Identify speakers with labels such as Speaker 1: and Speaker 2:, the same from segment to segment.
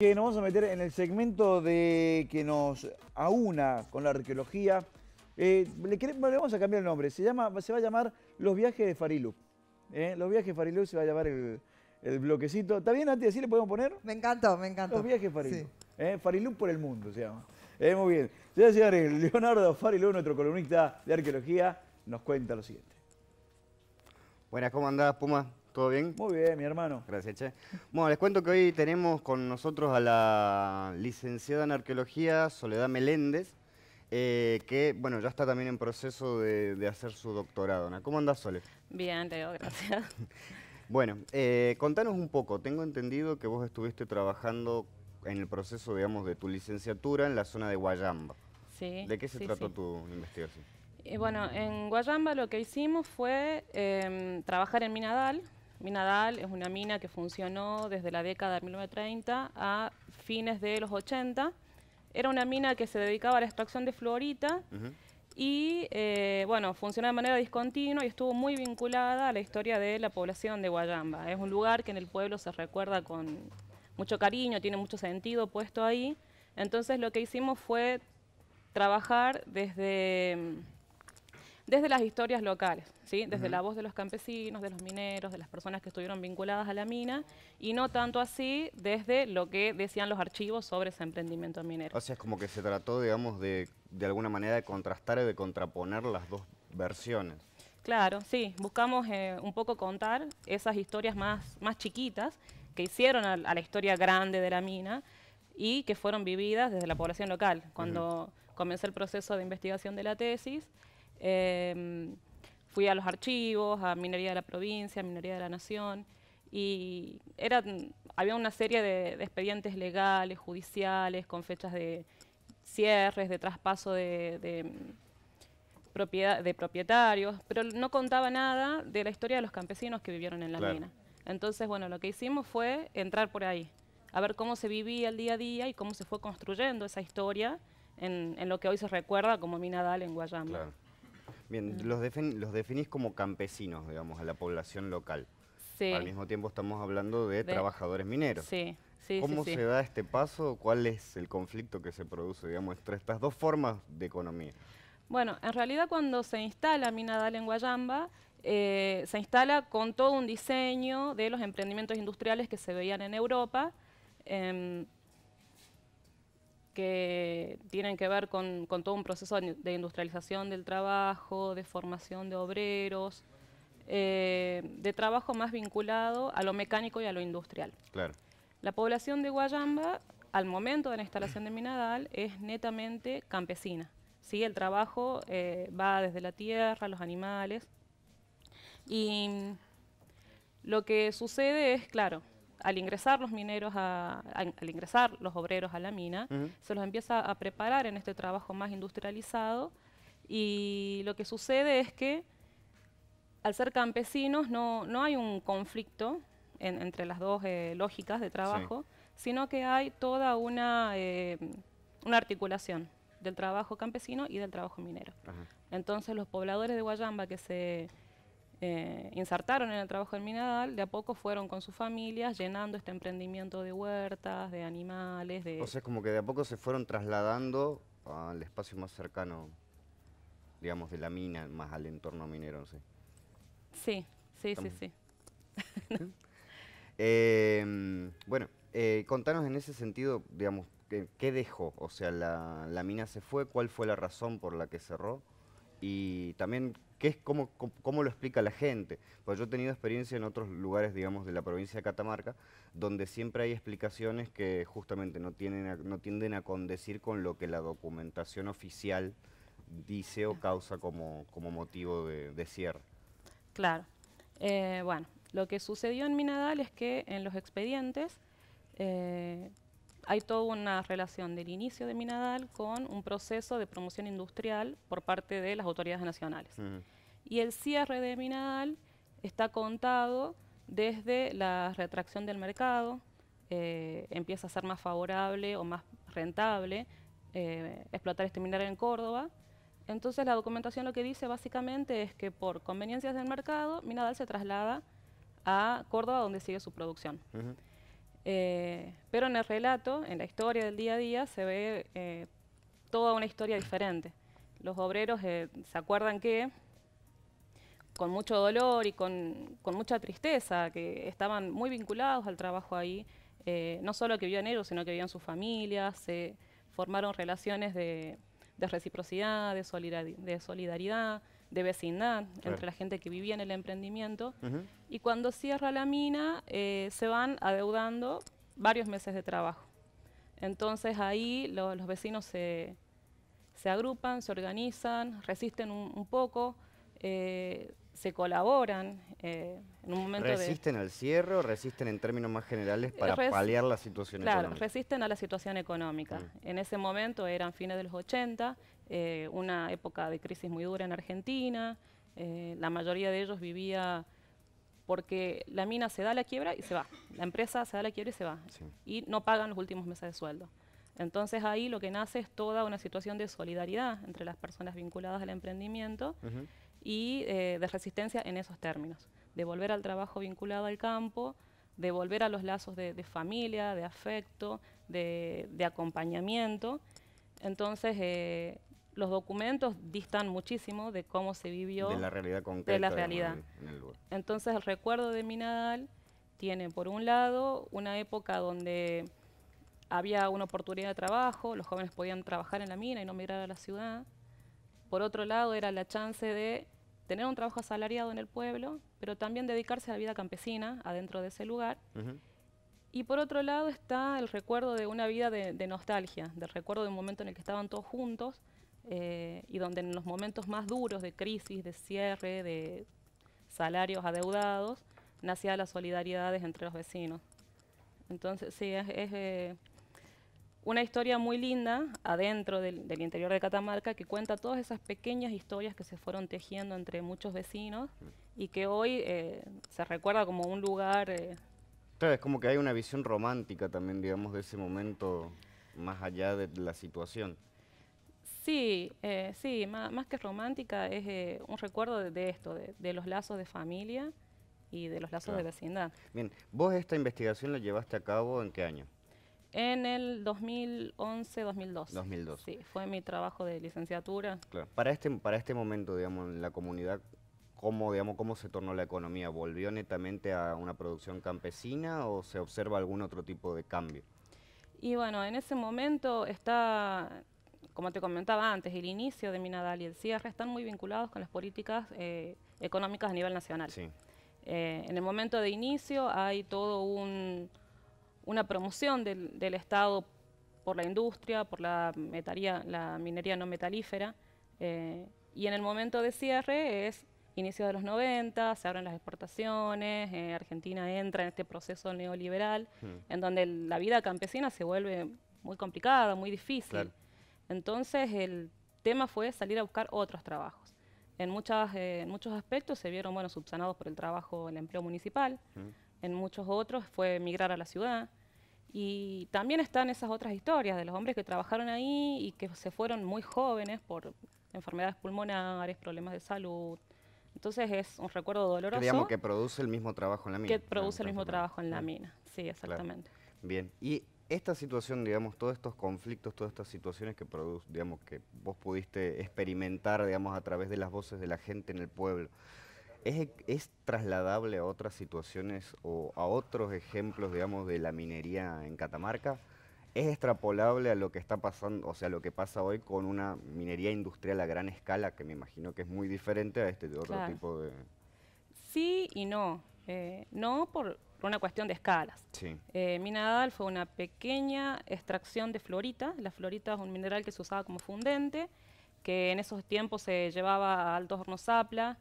Speaker 1: Que nos vamos a meter en el segmento de que nos aúna con la arqueología. Le vamos a cambiar el nombre. Se va a llamar Los Viajes de Farilup. Los Viajes de Farilup se va a llamar el bloquecito. ¿Está bien, Nati? ¿Así le podemos poner?
Speaker 2: Me encantó, me encantó.
Speaker 1: Los Viajes de Farilup.
Speaker 2: Sí.
Speaker 1: Farilup por el mundo se llama. Muy bien. Señoras y señores, Leonardo Farilup, nuestro columnista de arqueología, nos cuenta lo siguiente.
Speaker 3: Buenas, ¿cómo andás, Puma? ¿Todo bien?
Speaker 1: Muy bien, mi hermano.
Speaker 3: Gracias, che. Bueno, les cuento que hoy tenemos con nosotros a la licenciada en arqueología Soledad Meléndez, que, bueno, ya está también en proceso de hacer su doctorado, ¿no? ¿Cómo andás, Sole?
Speaker 4: Bien, Teo, gracias.
Speaker 3: Bueno, contanos un poco. Tengo entendido que vos estuviste trabajando en el proceso, digamos, de tu licenciatura en la zona de Guayamba.
Speaker 4: Sí.
Speaker 3: ¿De qué se trató
Speaker 4: sí.
Speaker 3: tu investigación?
Speaker 4: Bueno, en Guayamba lo que hicimos fue trabajar en Minadal. Minadal es una mina que funcionó desde la década de 1930 a fines de los 80. Era una mina que se dedicaba a la extracción de fluorita y, bueno, funcionó de manera discontinua y estuvo muy vinculada a la historia de la población de Guayamba. Es un lugar que en el pueblo se recuerda con mucho cariño, tiene mucho sentido puesto ahí. Entonces lo que hicimos fue trabajar desde las historias locales, ¿sí? Desde la voz de los campesinos, de los mineros, de las personas que estuvieron vinculadas a la mina, y no tanto así desde lo que decían los archivos sobre ese emprendimiento minero.
Speaker 3: O sea, es como que se trató, digamos, de alguna manera de contrastar y de contraponer las dos versiones.
Speaker 4: Claro, sí, buscamos un poco contar esas historias más chiquitas que hicieron a la historia grande de la mina y que fueron vividas desde la población local. Cuando comenzó el proceso de investigación de la tesis, fui a los archivos, a Minería de la Provincia, a Minería de la Nación, y había una serie de expedientes legales, judiciales, con fechas de cierres, de traspaso de propietarios, pero no contaba nada de la historia de los campesinos que vivieron en la mina. Entonces, bueno, lo que hicimos fue entrar por ahí, a ver cómo se vivía el día a día y cómo se fue construyendo esa historia en lo que hoy se recuerda como Minadal en Guayamba.
Speaker 3: Claro. Bien, los definís como campesinos, digamos, a la población local.
Speaker 4: Sí.
Speaker 3: Al mismo tiempo estamos hablando de trabajadores mineros.
Speaker 4: Sí, sí,
Speaker 3: ¿Cómo
Speaker 4: sí,
Speaker 3: se da este paso? ¿Cuál es el conflicto que se produce, digamos, entre estas dos formas de economía?
Speaker 4: Bueno, en realidad cuando se instala Minadal en Guayamba, se instala con todo un diseño de los emprendimientos industriales que se veían en Europa, que tienen que ver con todo un proceso de industrialización del trabajo, de formación de obreros, de trabajo más vinculado a lo mecánico y a lo industrial.
Speaker 3: Claro.
Speaker 4: La población de Guayamba, al momento de la instalación de Minadal, es netamente campesina. ¿Sí? El trabajo va desde la tierra, los animales, y lo que sucede es, claro, al ingresar los mineros, al ingresar los obreros a la mina, se los empieza a preparar en este trabajo más industrializado, y lo que sucede es que al ser campesinos no hay un conflicto entre las dos lógicas de trabajo, sino que hay toda una articulación del trabajo campesino y del trabajo minero. Entonces los pobladores de Guayamba que se insertaron en el trabajo del Minadal, de a poco fueron con sus familias llenando este emprendimiento de huertas, de animales.
Speaker 3: O sea, es como que de a poco se fueron trasladando al espacio más cercano, digamos, de la mina, más al entorno minero, no sé.
Speaker 4: Sí, sí, sí, sí.
Speaker 3: Bueno, contanos en ese sentido, digamos, ¿qué dejó? O sea, la mina se fue, ¿cuál fue la razón por la que cerró? Y también, ¿cómo lo explica la gente? Pues yo he tenido experiencia en otros lugares, digamos, de la provincia de Catamarca, donde siempre hay explicaciones que justamente no tienden a condecir con lo que la documentación oficial dice o causa como motivo de cierre.
Speaker 4: Claro. Bueno, lo que sucedió en Minadal es que en los expedientes hay toda una relación del inicio de Minadal con un proceso de promoción industrial por parte de las autoridades nacionales. Y el cierre de Minadal está contado desde la retracción del mercado, empieza a ser más favorable o más rentable explotar este mineral en Córdoba. Entonces la documentación lo que dice básicamente es que por conveniencias del mercado, Minadal se traslada a Córdoba donde sigue su producción. Pero en el relato, en la historia del día a día, se ve toda una historia diferente. Los obreros se acuerdan que con mucho dolor y con mucha tristeza, que estaban muy vinculados al trabajo ahí, no solo que vivían ellos, sino que vivían sus familias, se formaron relaciones de reciprocidad, de solidaridad, de vecindad entre la gente que vivía en el emprendimiento. Y cuando cierra la mina, se van adeudando varios meses de trabajo. Entonces ahí los vecinos se agrupan, se organizan, resisten un poco, se colaboran en un momento
Speaker 3: ¿Resisten al cierre o resisten en términos más generales para paliar la situación económica?
Speaker 4: Claro, resisten a la situación económica. En ese momento eran fines de los 80, una época de crisis muy dura en Argentina, la mayoría de ellos vivía porque la mina se da a la quiebra y se va, la empresa se da a la quiebra y se va, y no pagan los últimos meses de sueldo. Entonces ahí lo que nace es toda una situación de solidaridad entre las personas vinculadas al emprendimiento y de resistencia en esos términos, de volver al trabajo vinculado al campo, de volver a los lazos de familia, de afecto, de acompañamiento. Entonces los documentos distan muchísimo de cómo se vivió.
Speaker 3: De la realidad concreta.
Speaker 4: De la realidad.
Speaker 3: En el lugar.
Speaker 4: Entonces el recuerdo de Minadal tiene por un lado una época donde había una oportunidad de trabajo, los jóvenes podían trabajar en la mina y no migrar a la ciudad. Por otro lado era la chance de tener un trabajo asalariado en el pueblo, pero también dedicarse a la vida campesina adentro de ese lugar. Y por otro lado está el recuerdo de una vida de nostalgia, del recuerdo de un momento en el que estaban todos juntos y donde en los momentos más duros de crisis, de cierre, de salarios adeudados, nacían las solidaridades entre los vecinos. Entonces sí, es una historia muy linda adentro del interior de Catamarca que cuenta todas esas pequeñas historias que se fueron tejiendo entre muchos vecinos y que hoy se recuerda como un lugar...
Speaker 3: Claro, es como que hay una visión romántica también, digamos, de ese momento más allá de la situación.
Speaker 4: Sí, sí, más que romántica es un recuerdo de esto, de los lazos de familia y de los lazos de vecindad.
Speaker 3: Bien, ¿vos esta investigación la llevaste a cabo en qué año?
Speaker 4: En el 2011-2012.
Speaker 3: 2012.
Speaker 4: Sí, fue mi trabajo de licenciatura.
Speaker 3: Claro. Para este momento, digamos, en la comunidad, ¿cómo se tornó la economía? ¿Volvió netamente a una producción campesina o se observa algún otro tipo de cambio?
Speaker 4: Y bueno, en ese momento está, como te comentaba antes, el inicio de Minadal y el cierre están muy vinculados con las políticas económicas a nivel nacional.
Speaker 3: Sí.
Speaker 4: En el momento de inicio hay todo una promoción del Estado por la industria, por la minería no metalífera, y en el momento de cierre es inicio de los 90, se abren las exportaciones, Argentina entra en este proceso neoliberal, en donde la vida campesina se vuelve muy complicada, muy difícil. Claro. Entonces el tema fue salir a buscar otros trabajos. En muchos aspectos se vieron subsanados por el trabajo, el empleo municipal, en muchos otros fue migrar a la ciudad. Y también están esas otras historias de los hombres que trabajaron ahí y que se fueron muy jóvenes por enfermedades pulmonares, problemas de salud. Entonces es un recuerdo doloroso.
Speaker 3: Que digamos que produce el mismo trabajo en la mina.
Speaker 4: Que produce el mismo trabajo en la mina, sí, exactamente.
Speaker 3: Claro. Bien, y esta situación, digamos, todos estos conflictos, todas estas situaciones que digamos, que vos pudiste experimentar, digamos, a través de las voces de la gente en el pueblo, ¿es trasladable a otras situaciones o a otros ejemplos, digamos, de la minería en Catamarca? ¿Es extrapolable a lo que está pasando, o sea, lo que pasa hoy con una minería industrial a gran escala, que me imagino que es muy diferente a este otro tipo de...?
Speaker 4: Sí y no. No por una cuestión de escalas.
Speaker 3: Sí.
Speaker 4: Minadal fue una pequeña extracción de fluorita. La fluorita es un mineral que se usaba como fundente, que en esos tiempos se llevaba a Altos Hornos Zapla,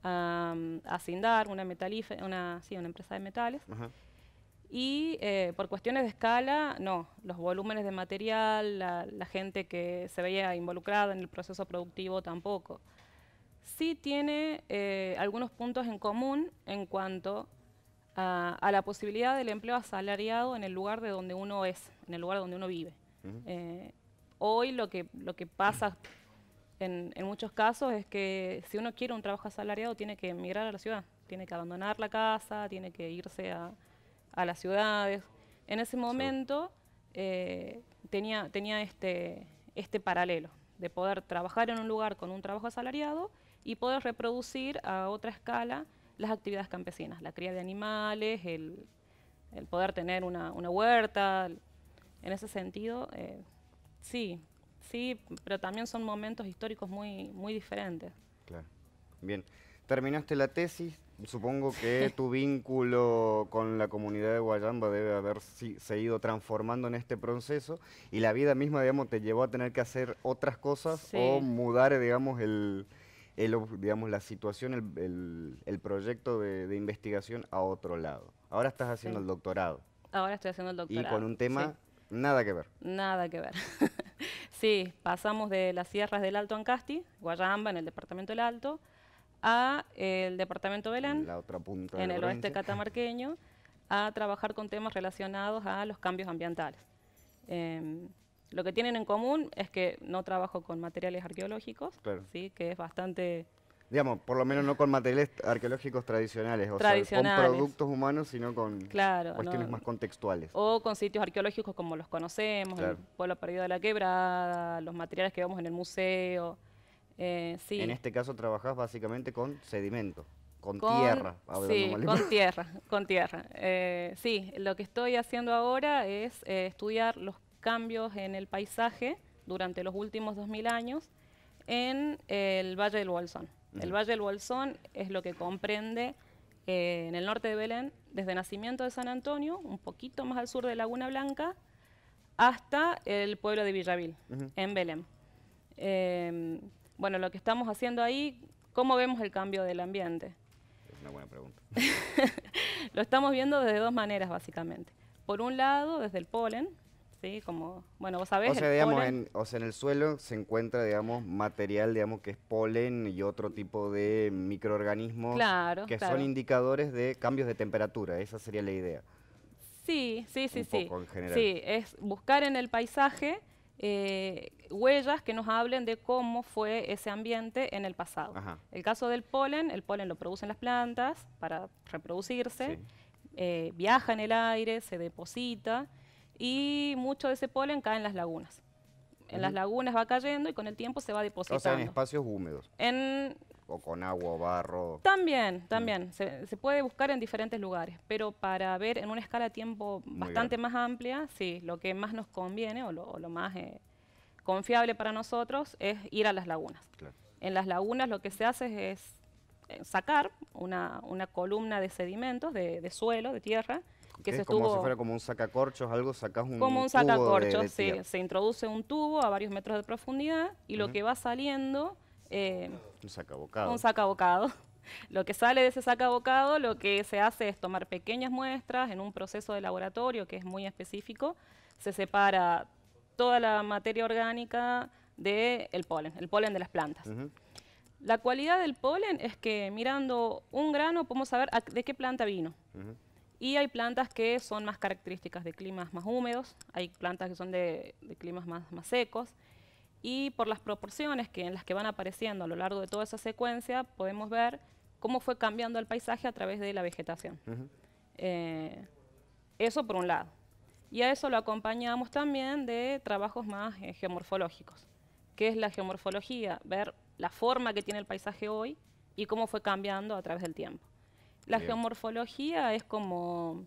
Speaker 4: a Sindar, una empresa de metales. Y por cuestiones de escala, no, los volúmenes de material, la gente que se veía involucrada en el proceso productivo tampoco. Sí tiene algunos puntos en común en cuanto a la posibilidad del empleo asalariado en el lugar de donde uno es, en el lugar donde uno vive. Hoy lo que pasa en muchos casos es que si uno quiere un trabajo asalariado tiene que emigrar a la ciudad, tiene que abandonar la casa, tiene que irse a las ciudades. En ese momento tenía este paralelo de poder trabajar en un lugar con un trabajo asalariado y poder reproducir a otra escala las actividades campesinas, la cría de animales, el poder tener una huerta. En ese sentido, sí, pero también son momentos históricos muy diferentes.
Speaker 3: Claro. Bien, terminaste la tesis, supongo que tu vínculo con la comunidad de Guayamba debe haber se ido transformando en este proceso y la vida misma, digamos, te llevó a tener que hacer otras cosas
Speaker 4: Sí.
Speaker 3: o mudar, digamos, digamos, la situación, el proyecto de investigación a otro lado. Ahora estás haciendo
Speaker 4: Sí.
Speaker 3: el doctorado
Speaker 4: Ahora estoy haciendo el doctorado.
Speaker 3: y con un tema
Speaker 4: Sí.
Speaker 3: nada que ver.
Speaker 4: Nada que ver. Sí, pasamos de las sierras del Alto Ancasti, Guayamba, en el departamento del Alto, a el departamento Belén,
Speaker 3: La otra punta de
Speaker 4: en
Speaker 3: la
Speaker 4: el oeste
Speaker 3: provincia.
Speaker 4: catamarqueño, a trabajar con temas relacionados a los cambios ambientales. Lo que tienen en común es que no trabajo con materiales arqueológicos,
Speaker 3: Claro.
Speaker 4: ¿sí? Que es bastante...
Speaker 3: Digamos, por lo menos no con materiales arqueológicos tradicionales, o sea,
Speaker 4: Tradicionales.
Speaker 3: con productos humanos, sino con
Speaker 4: Claro,
Speaker 3: cuestiones
Speaker 4: no-
Speaker 3: más contextuales.
Speaker 4: O con sitios arqueológicos como los conocemos,
Speaker 3: Claro.
Speaker 4: el pueblo perdido de la quebrada, los materiales que vemos en el museo. Sí.
Speaker 3: En este caso trabajás básicamente con sedimento, con
Speaker 4: Con-
Speaker 3: tierra. hablando
Speaker 4: Sí,
Speaker 3: mal y
Speaker 4: con
Speaker 3: mal.
Speaker 4: tierra, con tierra. Sí, lo que estoy haciendo ahora es estudiar los cambios en el paisaje durante los últimos 2000 años en el Valle del Bolsón. El
Speaker 3: Ujú.
Speaker 4: Valle del Bolsón es lo que comprende en el norte de Belén, desde Nacimiento de San Antonio, un poquito más al sur de Laguna Blanca, hasta el pueblo de Villavil,
Speaker 3: Ujú.
Speaker 4: en Belén. Bueno, lo que estamos haciendo ahí, ¿cómo vemos el cambio del ambiente?
Speaker 3: Es una buena pregunta.
Speaker 4: Lo estamos viendo desde dos maneras, básicamente. Por un lado, desde el polen, ¿sí? Como, bueno, vos sabés,
Speaker 3: O sea,
Speaker 4: el
Speaker 3: digamos,
Speaker 4: polen...
Speaker 3: en el suelo se encuentra, digamos, material, digamos, que es polen y otro tipo de microorganismos
Speaker 4: Claro,
Speaker 3: que
Speaker 4: claro.
Speaker 3: son indicadores de cambios de temperatura. Esa sería la idea.
Speaker 4: Sí.
Speaker 3: Un poco en general.
Speaker 4: Sí, es buscar en el paisaje huellas que nos hablen de cómo fue ese ambiente en el pasado.
Speaker 3: Ajá.
Speaker 4: El caso del polen, el polen lo producen las plantas para reproducirse,
Speaker 3: Sí.
Speaker 4: viaja en el aire, se deposita y mucho de ese polen cae en las lagunas. En las
Speaker 3: Ujú.
Speaker 4: lagunas va cayendo y con el tiempo se va
Speaker 3: O sea,
Speaker 4: depositando.
Speaker 3: en espacios húmedos,
Speaker 4: En
Speaker 3: o con agua o barro.
Speaker 4: También. Se puede buscar en diferentes lugares, pero para ver en una escala de tiempo
Speaker 3: Muy
Speaker 4: bastante
Speaker 3: grande.
Speaker 4: más amplia, sí, lo que más nos conviene o lo más confiable para nosotros es ir a las lagunas.
Speaker 3: Claro.
Speaker 4: En las lagunas lo que se hace es sacar una columna de sedimentos, de suelo, de tierra, que
Speaker 3: Que
Speaker 4: se
Speaker 3: es como si
Speaker 4: estuvo
Speaker 3: fuera como un sacacorchos, algo, sacás un
Speaker 4: como un
Speaker 3: tubo
Speaker 4: sacacorchos,
Speaker 3: de
Speaker 4: sí,
Speaker 3: tierra.
Speaker 4: se introduce un tubo a varios metros de profundidad y lo
Speaker 3: Ujú.
Speaker 4: que va saliendo...
Speaker 3: Un sacabocado.
Speaker 4: un sacabocado. Lo que sale de ese sacabocado, lo que se hace es tomar pequeñas muestras en un proceso de laboratorio que es muy específico. Se separa toda la materia orgánica del polen, el polen de las plantas.
Speaker 3: Ujú.
Speaker 4: La cualidad del polen es que mirando un grano podemos saber de qué planta vino.
Speaker 3: Ujú.
Speaker 4: Y hay plantas que son más características de climas más húmedos, hay plantas que son de climas más secos. Y por las proporciones en las que van apareciendo a lo largo de toda esa secuencia, podemos ver cómo fue cambiando el paisaje a través de la vegetación.
Speaker 3: Ujú.
Speaker 4: Eso por un lado. Y a eso lo acompañamos también de trabajos más geomorfológicos. ¿Qué es la geomorfología? Ver la forma que tiene el paisaje hoy y cómo fue cambiando a través del tiempo. La
Speaker 3: Bien.
Speaker 4: geomorfología es como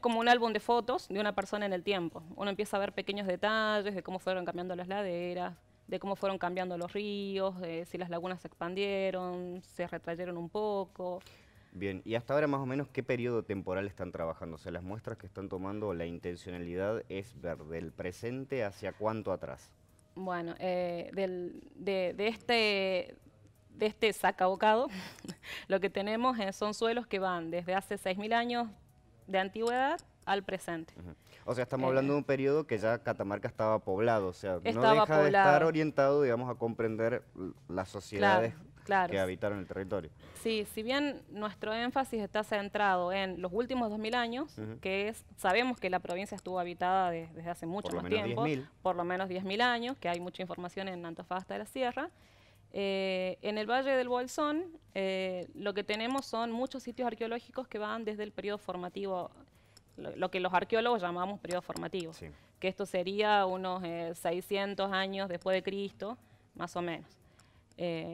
Speaker 4: un álbum de fotos de una persona en el tiempo. Uno empieza a ver pequeños detalles de cómo fueron cambiando las laderas, de cómo fueron cambiando los ríos, de si las lagunas se expandieron, se retrayeron un poco.
Speaker 3: Bien, y hasta ahora más o menos, ¿qué periodo temporal están trabajando? O sea, las muestras que están tomando, la intencionalidad es ver del presente hacia cuánto atrás.
Speaker 4: Bueno, de este sacabocado, lo que tenemos son suelos que van desde hace 6.000 años de antigüedad al presente.
Speaker 3: Ujú. O sea, estamos hablando de un periodo que ya Catamarca estaba poblado, o sea, no
Speaker 4: Estaba
Speaker 3: deja de estar
Speaker 4: poblado.
Speaker 3: orientado, digamos, a comprender las sociedades
Speaker 4: Claro.
Speaker 3: que habitaron el territorio.
Speaker 4: Sí, si bien nuestro énfasis está centrado en los últimos 2000 años,
Speaker 3: Ujú.
Speaker 4: sabemos que la provincia estuvo habitada desde hace mucho
Speaker 3: Por lo
Speaker 4: más
Speaker 3: menos
Speaker 4: tiempo,
Speaker 3: 10.000.
Speaker 4: por lo menos 10.000 años, que hay mucha información en Antofagasta de la Sierra. En el Valle del Bolsón, lo que tenemos son muchos sitios arqueológicos que van desde el periodo formativo lo que los arqueólogos llamamos periodo formativo,
Speaker 3: Sí.
Speaker 4: que esto sería unos 600 años después de Cristo, más o menos.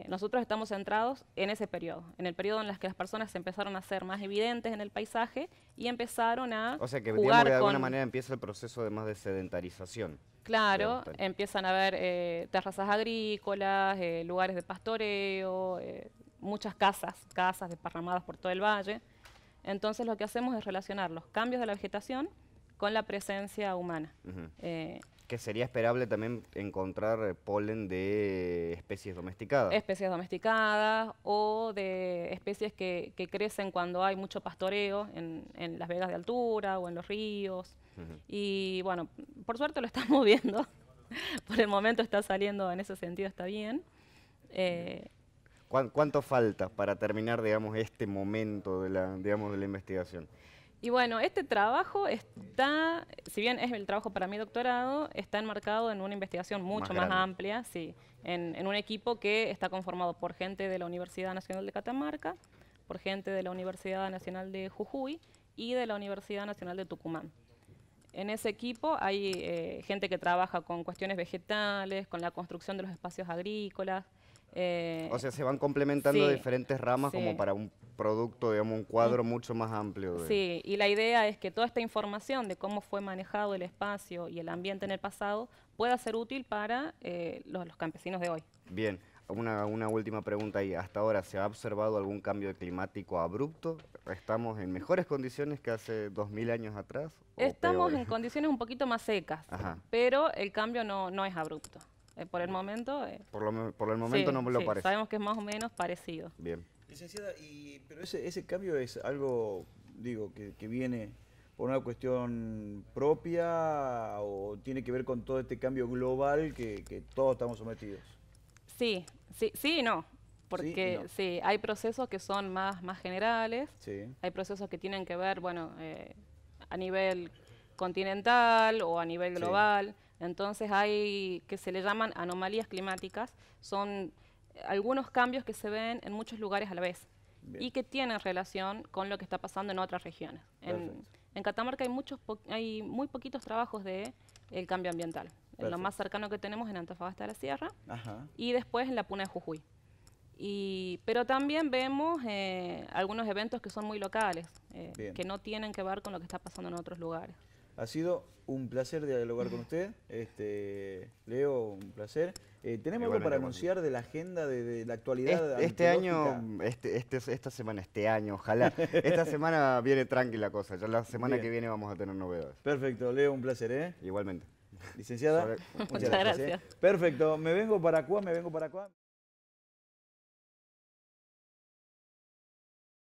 Speaker 4: Nosotros estamos centrados en ese periodo, en el periodo en el que las personas se empezaron a ser más evidentes en el paisaje y empezaron a
Speaker 3: O sea que
Speaker 4: jugar
Speaker 3: digamos que de alguna
Speaker 4: con...
Speaker 3: manera empieza el proceso de más de sedentarización.
Speaker 4: Claro,
Speaker 3: Digamos,
Speaker 4: empiezan a haber terrazas agrícolas, lugares de pastoreo, muchas casas desparramadas por todo el valle. Entonces lo que hacemos es relacionar los cambios de la vegetación con la presencia humana.
Speaker 3: Ujú.
Speaker 4: Eh,
Speaker 3: Que sería esperable también encontrar polen de especies domesticadas.
Speaker 4: especies domesticadas o de especies que crecen cuando hay mucho pastoreo en las vegas de altura o en los ríos.
Speaker 3: Ujú.
Speaker 4: Y bueno, por suerte lo estamos viendo. Por el momento está saliendo en ese sentido, está bien.
Speaker 3: ¿Cuánto falta para terminar, digamos, este momento de digamos, de la investigación?
Speaker 4: Y bueno, este trabajo está, si bien es el trabajo para mi doctorado, está enmarcado en una investigación mucho más
Speaker 3: grande.
Speaker 4: amplia, sí, en un equipo que está conformado por gente de la Universidad Nacional de Catamarca, por gente de la Universidad Nacional de Jujuy y de la Universidad Nacional de Tucumán. En ese equipo hay gente que trabaja con cuestiones vegetales, con la construcción de los espacios agrícolas.
Speaker 3: O sea, se van complementando
Speaker 4: sí,
Speaker 3: diferentes ramas como
Speaker 4: sí.
Speaker 3: para un producto, digamos, un cuadro mucho más amplio.
Speaker 4: Sí, y la idea es que toda esta información de cómo fue manejado el espacio y el ambiente en el pasado pueda ser útil para los campesinos de hoy.
Speaker 3: Bien, una última pregunta ahí. ¿Hasta ahora se ha observado algún cambio climático abrupto? ¿Estamos en mejores condiciones que hace 2000 años atrás? ¿O
Speaker 4: Estamos
Speaker 3: peores?
Speaker 4: en condiciones un poquito más secas,
Speaker 3: Ajá.
Speaker 4: pero el cambio no es abrupto. Por el momento...
Speaker 3: Por el momento
Speaker 4: sí,
Speaker 3: no me lo
Speaker 4: sí,
Speaker 3: parece.
Speaker 4: sabemos que es más o menos parecido.
Speaker 3: Bien.
Speaker 1: Licenciada, pero ese cambio es algo, digo, que viene por una cuestión propia o tiene que ver con todo este cambio global que todos estamos sometidos.
Speaker 4: Sí y no, porque
Speaker 1: no.
Speaker 4: sí, hay procesos que son más generales,
Speaker 1: Sí,
Speaker 4: hay procesos que tienen que ver, bueno, a nivel continental o a nivel
Speaker 1: Sí.
Speaker 4: global, entonces hay que se le llaman anomalías climáticas, son algunos cambios que se ven en muchos lugares a la vez
Speaker 1: bien.
Speaker 4: y que tienen relación con lo que está pasando en otras regiones.
Speaker 1: Perfecto.
Speaker 4: En Catamarca hay muy poquitos trabajos de el cambio ambiental. Lo
Speaker 1: Perfecto.
Speaker 4: más cercano que tenemos es en Antofagasta de la Sierra
Speaker 1: Ajá.
Speaker 4: y después en la Puna de Jujuy. Pero también vemos algunos eventos que son muy locales,
Speaker 1: Bien.
Speaker 4: que no tienen que ver con lo que está pasando en otros lugares.
Speaker 1: Ha sido un placer dialogar con usted. Leo, un placer. ¿Tenemos algo para
Speaker 3: Igualmente,
Speaker 1: anunciar de la agenda, de la actualidad
Speaker 3: Este
Speaker 1: arqueológica?
Speaker 3: año, esta semana, ojalá. Esta semana viene tranquila la cosa. Ya la semana
Speaker 1: Bien.
Speaker 3: que viene vamos a tener novedades.
Speaker 1: Perfecto, Leo, un placer, ¿eh?
Speaker 3: Igualmente.
Speaker 1: Licenciada,
Speaker 3: Sobre-
Speaker 1: muchas
Speaker 4: Muchas
Speaker 1: gracias.
Speaker 4: gracias.
Speaker 1: Perfecto, me vengo para acá.